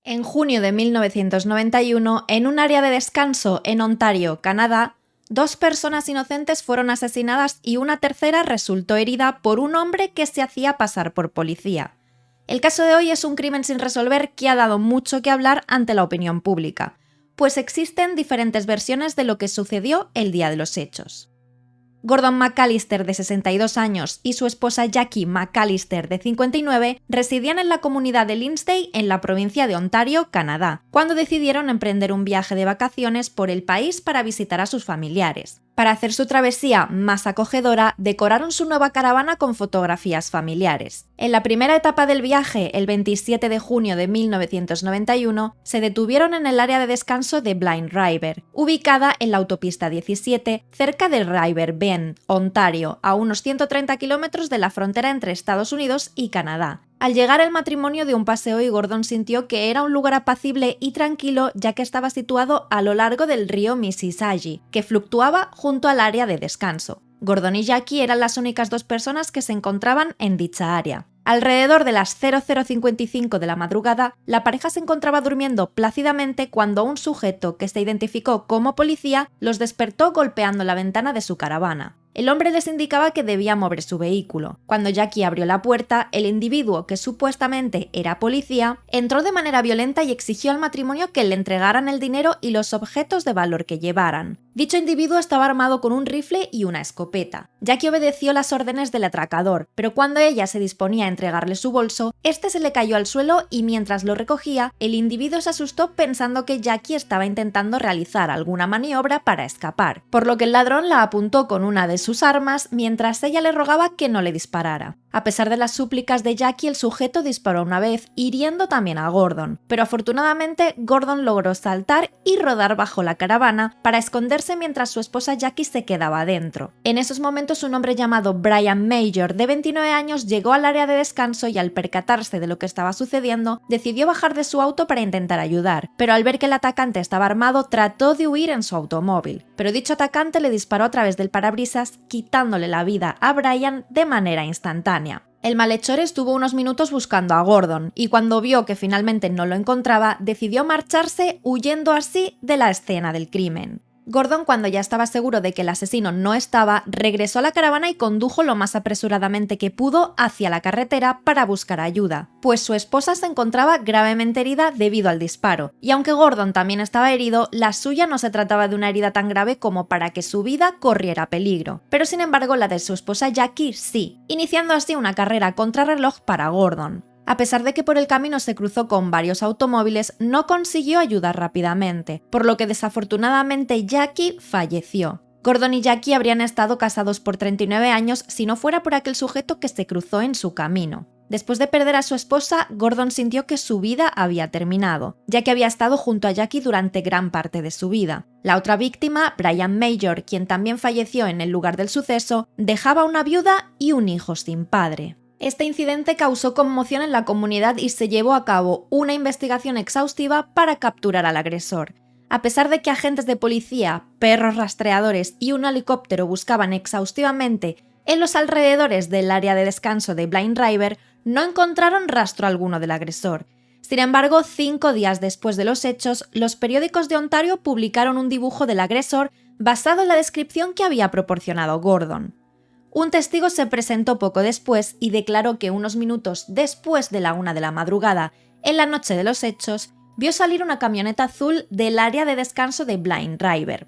En junio de 1991, en un área de descanso en Ontario, Canadá, 2 personas inocentes fueron asesinadas y una tercera resultó herida por un hombre que se hacía pasar por policía. El caso de hoy es un crimen sin resolver que ha dado mucho que hablar ante la opinión pública, pues existen diferentes versiones de lo que sucedió el día de los hechos. Gordon McAllister, de 62 años, y su esposa Jackie McAllister, de 59, residían en la comunidad de Lindsay, en la provincia de Ontario, Canadá, cuando decidieron emprender un viaje de vacaciones por el país para visitar a sus familiares. Para hacer su travesía más acogedora, decoraron su nueva caravana con fotografías familiares. En la primera etapa del viaje, el 27 de junio de 1991, se detuvieron en el área de descanso de Blind River, ubicada en la autopista 17, cerca de River Bend, Ontario, a unos 130 kilómetros de la frontera entre Estados Unidos y Canadá. Al llegar el matrimonio dio un paseo y Gordon sintió que era un lugar apacible y tranquilo, ya que estaba situado a lo largo del río Mississauga, que fluctuaba junto al área de descanso. Gordon y Jackie eran las únicas 2 personas que se encontraban en dicha área. Alrededor de las 00:55 de la madrugada, la pareja se encontraba durmiendo plácidamente cuando un sujeto que se identificó como policía los despertó golpeando la ventana de su caravana. El hombre les indicaba que debía mover su vehículo. Cuando Jackie abrió la puerta, el individuo, que supuestamente era policía, entró de manera violenta y exigió al matrimonio que le entregaran el dinero y los objetos de valor que llevaran. Dicho individuo estaba armado con un rifle y una escopeta. Jackie obedeció las órdenes del atracador, pero cuando ella se disponía a entregarle su bolso, este se le cayó al suelo y mientras lo recogía, el individuo se asustó pensando que Jackie estaba intentando realizar alguna maniobra para escapar, por lo que el ladrón la apuntó con una de sus armas mientras ella le rogaba que no le disparara. A pesar de las súplicas de Jackie, el sujeto disparó una vez, hiriendo también a Gordon, pero afortunadamente Gordon logró saltar y rodar bajo la caravana para esconderse mientras su esposa Jackie se quedaba dentro. En esos momentos un hombre llamado Brian Major, de 29 años, llegó al área de descanso y al percatarse de lo que estaba sucediendo, decidió bajar de su auto para intentar ayudar, pero al ver que el atacante estaba armado, trató de huir en su automóvil. Pero dicho atacante le disparó a través del parabrisas, quitándole la vida a Brian de manera instantánea. El malhechor estuvo unos minutos buscando a Gordon y cuando vio que finalmente no lo encontraba, decidió marcharse, huyendo así de la escena del crimen. Gordon, cuando ya estaba seguro de que el asesino no estaba, regresó a la caravana y condujo lo más apresuradamente que pudo hacia la carretera para buscar ayuda, pues su esposa se encontraba gravemente herida debido al disparo, y aunque Gordon también estaba herido, la suya no se trataba de una herida tan grave como para que su vida corriera peligro, pero sin embargo la de su esposa Jackie sí, iniciando así una carrera contrarreloj para Gordon. A pesar de que por el camino se cruzó con varios automóviles, no consiguió ayudar rápidamente, por lo que desafortunadamente Jackie falleció. Gordon y Jackie habrían estado casados por 39 años si no fuera por aquel sujeto que se cruzó en su camino. Después de perder a su esposa, Gordon sintió que su vida había terminado, ya que había estado junto a Jackie durante gran parte de su vida. La otra víctima, Brian Major, quien también falleció en el lugar del suceso, dejaba una viuda y un hijo sin padre. Este incidente causó conmoción en la comunidad y se llevó a cabo una investigación exhaustiva para capturar al agresor. A pesar de que agentes de policía, perros rastreadores y un helicóptero buscaban exhaustivamente en los alrededores del área de descanso de Blind River, no encontraron rastro alguno del agresor. Sin embargo, 5 días después de los hechos, los periódicos de Ontario publicaron un dibujo del agresor basado en la descripción que había proporcionado Gordon. Un testigo se presentó poco después y declaró que unos minutos después de la 1 de la madrugada, en la noche de los hechos, vio salir una camioneta azul del área de descanso de Blind River.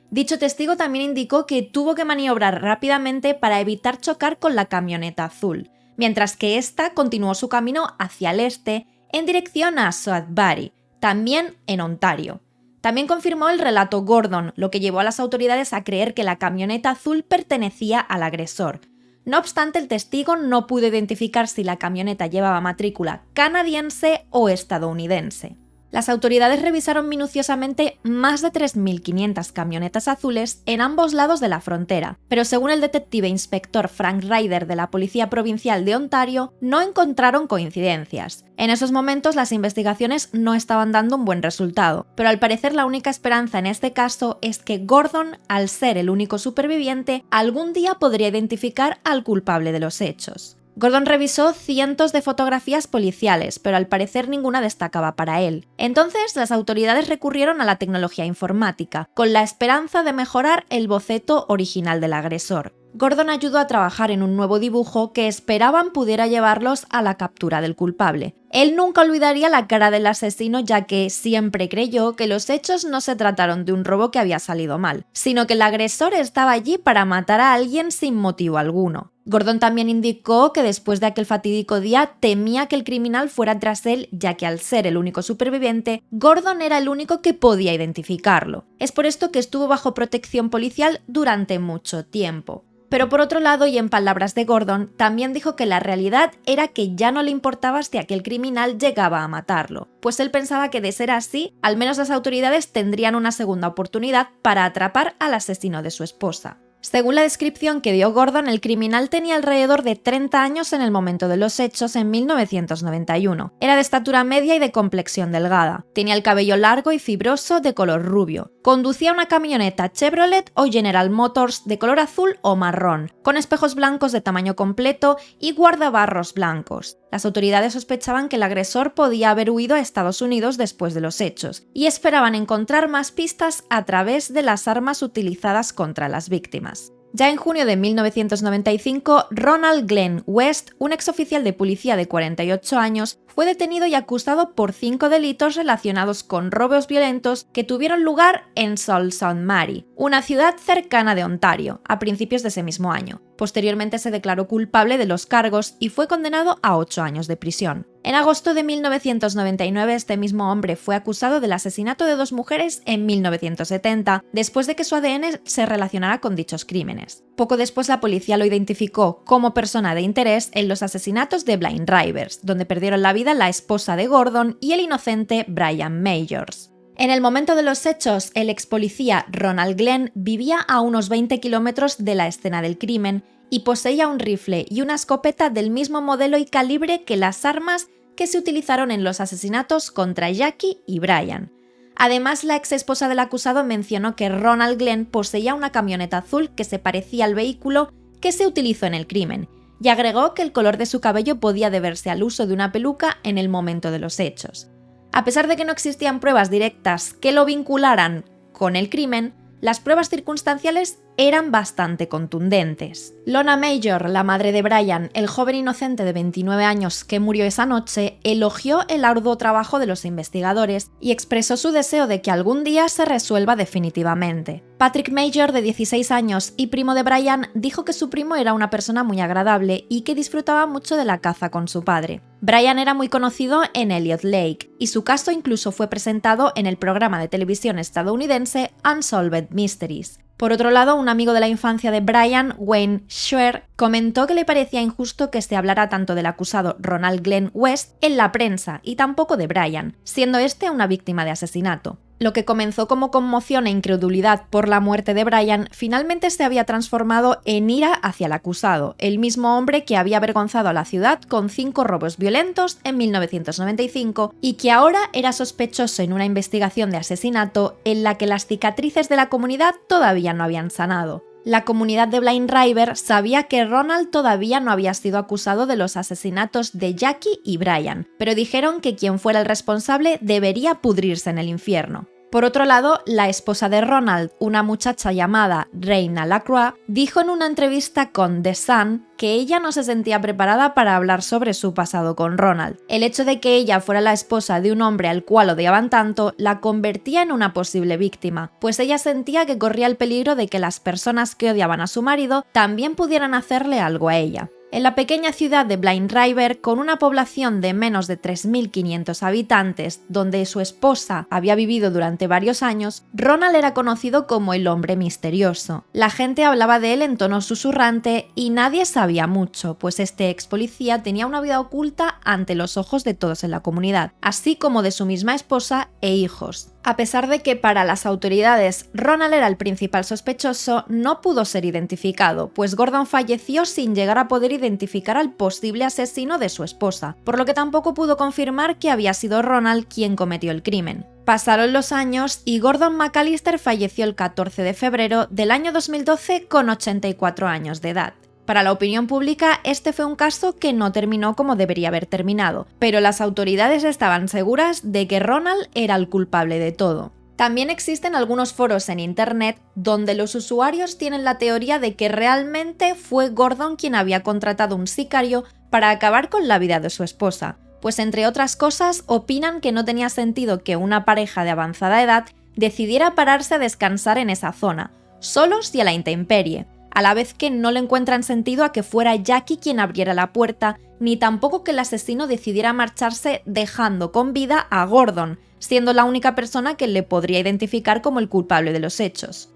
Dicho testigo también indicó que tuvo que maniobrar rápidamente para evitar chocar con la camioneta azul, mientras que ésta continuó su camino hacia el este en dirección a Sudbury, también en Ontario. También confirmó el relato Gordon, lo que llevó a las autoridades a creer que la camioneta azul pertenecía al agresor. No obstante, el testigo no pudo identificar si la camioneta llevaba matrícula canadiense o estadounidense. Las autoridades revisaron minuciosamente más de 3.500 camionetas azules en ambos lados de la frontera, pero según el detective inspector Frank Ryder de la Policía Provincial de Ontario, no encontraron coincidencias. En esos momentos las investigaciones no estaban dando un buen resultado, pero al parecer la única esperanza en este caso es que Gordon, al ser el único superviviente, algún día podría identificar al culpable de los hechos. Gordon revisó cientos de fotografías policiales, pero al parecer ninguna destacaba para él. Entonces, las autoridades recurrieron a la tecnología informática, con la esperanza de mejorar el boceto original del agresor. Gordon ayudó a trabajar en un nuevo dibujo que esperaban pudiera llevarlos a la captura del culpable. Él nunca olvidaría la cara del asesino, ya que siempre creyó que los hechos no se trataron de un robo que había salido mal, sino que el agresor estaba allí para matar a alguien sin motivo alguno. Gordon también indicó que después de aquel fatídico día temía que el criminal fuera tras él, ya que al ser el único superviviente, Gordon era el único que podía identificarlo. Es por esto que estuvo bajo protección policial durante mucho tiempo. Pero por otro lado, y en palabras de Gordon, también dijo que la realidad era que ya no le importaba si aquel criminal llegaba a matarlo, pues él pensaba que de ser así, al menos las autoridades tendrían una segunda oportunidad para atrapar al asesino de su esposa. Según la descripción que dio Gordon, el criminal tenía alrededor de 30 años en el momento de los hechos en 1991. Era de estatura media y de complexión delgada. Tenía el cabello largo y fibroso de color rubio. Conducía una camioneta Chevrolet o General Motors de color azul o marrón, con espejos blancos de tamaño completo y guardabarros blancos. Las autoridades sospechaban que el agresor podía haber huido a Estados Unidos después de los hechos y esperaban encontrar más pistas a través de las armas utilizadas contra las víctimas. Ya en junio de 1995, Ronald Glenn West, un exoficial de policía de 48 años, fue detenido y acusado por 5 delitos relacionados con robos violentos que tuvieron lugar en Sault Ste. Marie, una ciudad cercana de Ontario, a principios de ese mismo año. Posteriormente se declaró culpable de los cargos y fue condenado a 8 años de prisión. En agosto de 1999, este mismo hombre fue acusado del asesinato de 2 mujeres en 1970, después de que su ADN se relacionara con dichos crímenes. Poco después la policía lo identificó como persona de interés en los asesinatos de Blind Drivers, donde perdieron la vida la esposa de Gordon y el inocente Brian Majors. En el momento de los hechos, el ex policía Ronald Glenn vivía a unos 20 kilómetros de la escena del crimen y poseía un rifle y una escopeta del mismo modelo y calibre que las armas que se utilizaron en los asesinatos contra Jackie y Brian. Además, la ex esposa del acusado mencionó que Ronald Glenn poseía una camioneta azul que se parecía al vehículo que se utilizó en el crimen, y agregó que el color de su cabello podía deberse al uso de una peluca en el momento de los hechos. A pesar de que no existían pruebas directas que lo vincularan con el crimen, las pruebas circunstanciales eran bastante contundentes. Lona Major, la madre de Brian, el joven inocente de 29 años que murió esa noche, elogió el arduo trabajo de los investigadores y expresó su deseo de que algún día se resuelva definitivamente. Patrick Major, de 16 años y primo de Brian, dijo que su primo era una persona muy agradable y que disfrutaba mucho de la caza con su padre. Brian era muy conocido en Elliot Lake y su caso incluso fue presentado en el programa de televisión estadounidense Unsolved Mysteries. Por otro lado, un amigo de la infancia de Brian, Wayne Scher, comentó que le parecía injusto que se hablara tanto del acusado Ronald Glenn West en la prensa y tampoco de Brian, siendo este una víctima de asesinato. Lo que comenzó como conmoción e incredulidad por la muerte de Brian finalmente se había transformado en ira hacia el acusado, el mismo hombre que había avergonzado a la ciudad con 5 robos violentos en 1995 y que ahora era sospechoso en una investigación de asesinato en la que las cicatrices de la comunidad todavía no habían sanado. La comunidad de Blind River sabía que Ronald todavía no había sido acusado de los asesinatos de Jackie y Brian, pero dijeron que quien fuera el responsable debería pudrirse en el infierno. Por otro lado, la esposa de Ronald, una muchacha llamada Reina Lacroix, dijo en una entrevista con The Sun que ella no se sentía preparada para hablar sobre su pasado con Ronald. El hecho de que ella fuera la esposa de un hombre al cual odiaban tanto la convertía en una posible víctima, pues ella sentía que corría el peligro de que las personas que odiaban a su marido también pudieran hacerle algo a ella. En la pequeña ciudad de Blind River, con una población de menos de 3.500 habitantes, donde su esposa había vivido durante varios años, Ronald era conocido como el hombre misterioso. La gente hablaba de él en tono susurrante y nadie sabía mucho, pues este ex policía tenía una vida oculta ante los ojos de todos en la comunidad, así como de su misma esposa e hijos. A pesar de que para las autoridades Ronald era el principal sospechoso, no pudo ser identificado, pues Gordon falleció sin llegar a poder identificar al posible asesino de su esposa, por lo que tampoco pudo confirmar que había sido Ronald quien cometió el crimen. Pasaron los años y Gordon McAllister falleció el 14 de febrero del año 2012 con 84 años de edad. Para la opinión pública, este fue un caso que no terminó como debería haber terminado, pero las autoridades estaban seguras de que Ronald era el culpable de todo. También existen algunos foros en internet donde los usuarios tienen la teoría de que realmente fue Gordon quien había contratado un sicario para acabar con la vida de su esposa, pues entre otras cosas opinan que no tenía sentido que una pareja de avanzada edad decidiera pararse a descansar en esa zona, solos y a la intemperie, a la vez que no le encuentran sentido a que fuera Jackie quien abriera la puerta, ni tampoco que el asesino decidiera marcharse dejando con vida a Gordon, siendo la única persona que le podría identificar como el culpable de los hechos.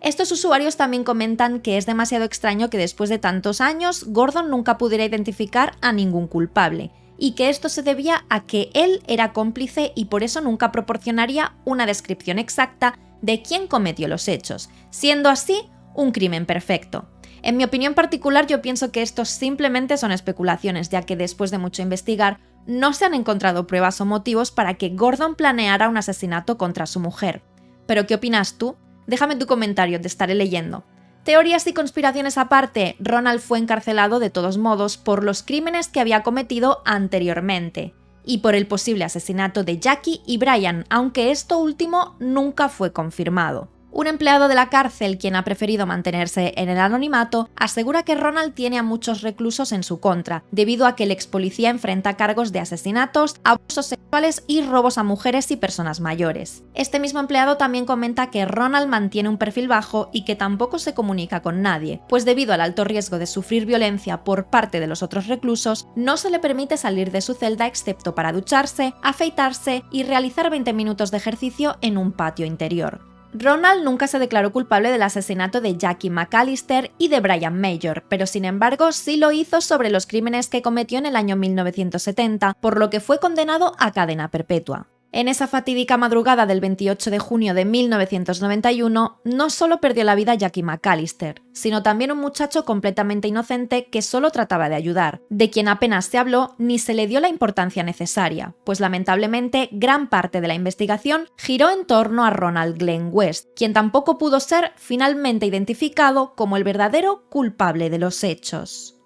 Estos usuarios también comentan que es demasiado extraño que después de tantos años Gordon nunca pudiera identificar a ningún culpable, y que esto se debía a que él era cómplice y por eso nunca proporcionaría una descripción exacta de quién cometió los hechos, siendo así un crimen perfecto. En mi opinión particular, yo pienso que estos simplemente son especulaciones, ya que después de mucho investigar, no se han encontrado pruebas o motivos para que Gordon planeara un asesinato contra su mujer. ¿Pero qué opinas tú? Déjame tu comentario, te estaré leyendo. Teorías y conspiraciones aparte, Ronald fue encarcelado de todos modos por los crímenes que había cometido anteriormente, y por el posible asesinato de Jackie y Brian, aunque esto último nunca fue confirmado. Un empleado de la cárcel, quien ha preferido mantenerse en el anonimato, asegura que Ronald tiene a muchos reclusos en su contra, debido a que el ex policía enfrenta cargos de asesinatos, abusos sexuales y robos a mujeres y personas mayores. Este mismo empleado también comenta que Ronald mantiene un perfil bajo y que tampoco se comunica con nadie, pues debido al alto riesgo de sufrir violencia por parte de los otros reclusos, no se le permite salir de su celda excepto para ducharse, afeitarse y realizar 20 minutos de ejercicio en un patio interior. Ronald nunca se declaró culpable del asesinato de Jackie McAllister y de Brian Major, pero sin embargo sí lo hizo sobre los crímenes que cometió en el año 1970, por lo que fue condenado a cadena perpetua. En esa fatídica madrugada del 28 de junio de 1991, no solo perdió la vida Jackie McAllister, sino también un muchacho completamente inocente que solo trataba de ayudar, de quien apenas se habló ni se le dio la importancia necesaria, pues lamentablemente gran parte de la investigación giró en torno a Ronald Glenn West, quien tampoco pudo ser finalmente identificado como el verdadero culpable de los hechos.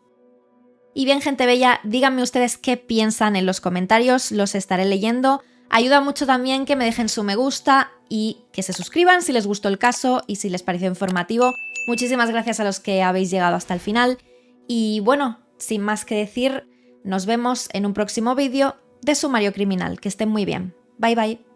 Y bien, gente bella, díganme ustedes qué piensan en los comentarios, los estaré leyendo. Ayuda mucho también que me dejen su me gusta y que se suscriban si les gustó el caso y si les pareció informativo. Muchísimas gracias a los que habéis llegado hasta el final. Y bueno, sin más que decir, nos vemos en un próximo vídeo de Sumario Criminal. Que estén muy bien. Bye bye.